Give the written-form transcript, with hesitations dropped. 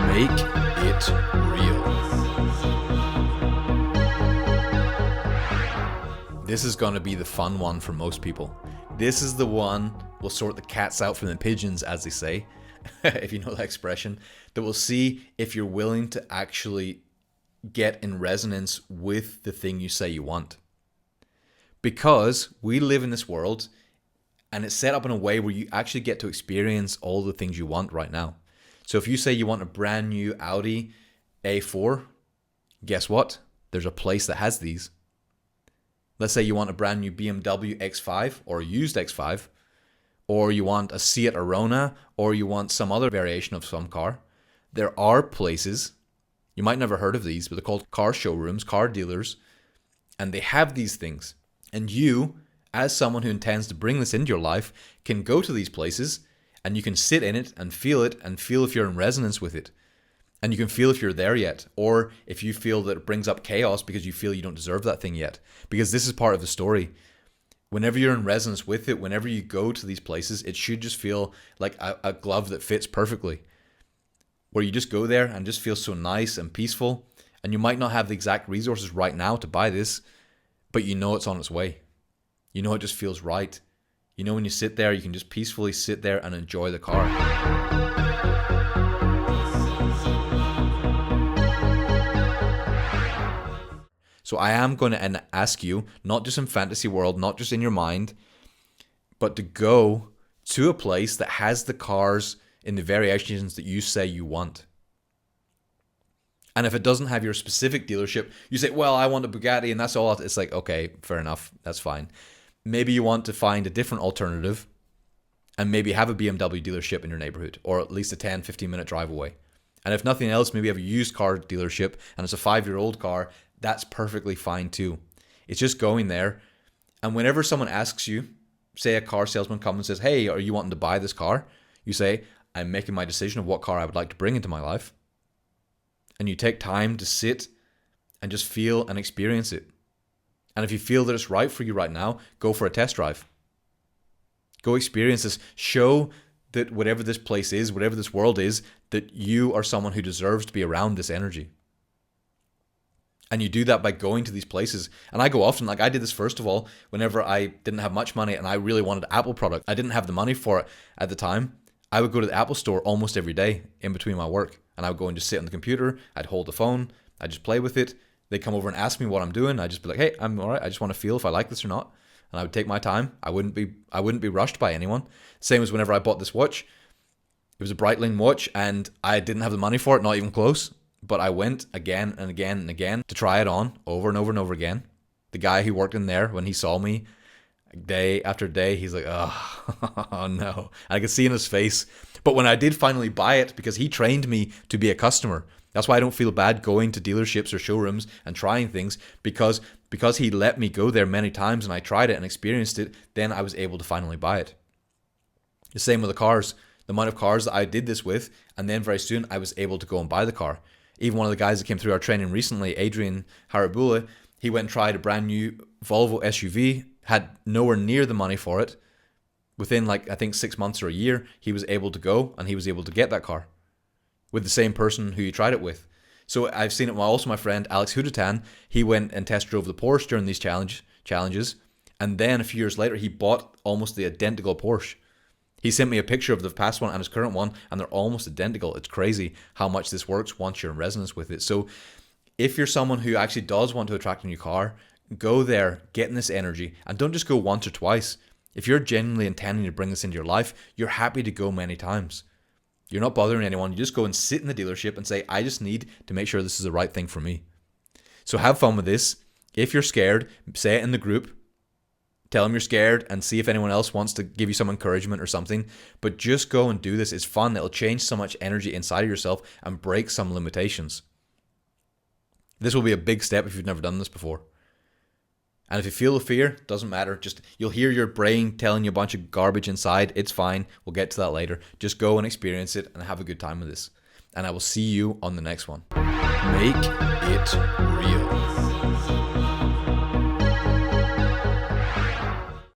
Make it real. This is going to be the fun one for most people. This is the one will sort the cats out from the pigeons, as they say, if you know that expression, that will see if you're willing to actually get in resonance with the thing you say you want. Because we live in this world and it's set up in a way where you actually get to experience all the things you want right now. So if you say you want a brand new Audi A4, guess what? There's a place that has these. Let's say you want a brand new BMW X5 or a used X5, or you want a Seat Arona, or you want some other variation of some car. There are places, you might never heard of these, but they're called car showrooms, car dealers, and they have these things. And you, as someone who intends to bring this into your life, can go to these places and you can sit in it and feel if you're in resonance with it. And you can feel if you're there yet, or if you feel that it brings up chaos because you feel you don't deserve that thing yet. Because this is part of the story. Whenever you're in resonance with it, whenever you go to these places, it should just feel like a glove that fits perfectly. Where you just go there and just feel so nice and peaceful. And you might not have the exact resources right now to buy this, but you know it's on its way. You know it just feels right. You know when you sit there, you can just peacefully sit there and enjoy the car. So I am going to ask you, not just in fantasy world, not just in your mind, but to go to a place that has the cars in the variations that you say you want. And if it doesn't have your specific dealership, you say, well, I want a Bugatti and that's all. It's like, okay, fair enough. That's fine. Maybe you want to find a different alternative and maybe have a BMW dealership in your neighborhood, or at least a 10, 15-minute drive away. And if nothing else, maybe you have a used car dealership and it's a 5-year-old car. That's perfectly fine too. It's just going there. And whenever someone asks you, say a car salesman comes and says, hey, are you wanting to buy this car? You say, I'm making my decision of what car I would like to bring into my life. And you take time to sit and just feel and experience it. And if you feel that it's right for you right now, go for a test drive. Go experience this. Show that whatever this place is, whatever this world is, that you are someone who deserves to be around this energy. And you do that by going to these places. And I go often, like I did this first of all, whenever I didn't have much money and I really wanted an Apple product. I didn't have the money for it at the time. I would go to the Apple store almost every day in between my work. And I would go and just sit on the computer. I'd hold the phone. I'd just play with it. They'd come over and ask me what I'm doing. I'd just be like, hey, I'm all right. I just want to feel if I like this or not. And I would take my time. I wouldn't be rushed by anyone. Same as whenever I bought this watch. It was a Breitling watch and I didn't have the money for it, not even close. But I went again and again and again to try it on over and over and over again. The guy who worked in there, when he saw me day after day, he's like, oh no. I could see in his face. But when I did finally buy it, because he trained me to be a customer, that's why I don't feel bad going to dealerships or showrooms and trying things, because he let me go there many times and I tried it and experienced it, then I was able to finally buy it. The same with the cars. The amount of cars that I did this with, and then very soon I was able to go and buy the car. Even one of the guys that came through our training recently, Adrian Harabula, he went and tried a brand new Volvo SUV, had nowhere near the money for it. Within I think 6 months or a year, he was able to go and he was able to get that car with the same person who he tried it with. So I've seen it. Also, my friend Alex Hudatan, he went and test drove the Porsche during these challenges. And then a few years later, he bought almost the identical Porsche. He sent me a picture of the past one and his current one, and they're almost identical. It's crazy how much this works once you're in resonance with it. So if you're someone who actually does want to attract a new car, go there, get in this energy, and don't just go once or twice. If you're genuinely intending to bring this into your life, you're happy to go many times. You're not bothering anyone. You just go and sit in the dealership and say, I just need to make sure this is the right thing for me. So have fun with this. If you're scared, say it in the group. Tell them you're scared and see if anyone else wants to give you some encouragement or something. But just go and do this. It's fun. It'll change so much energy inside of yourself and break some limitations. This will be a big step if you've never done this before. And if you feel the fear, doesn't matter. Just you'll hear your brain telling you a bunch of garbage inside. It's fine. We'll get to that later. Just go and experience it and have a good time with this. And I will see you on the next one. Make it real.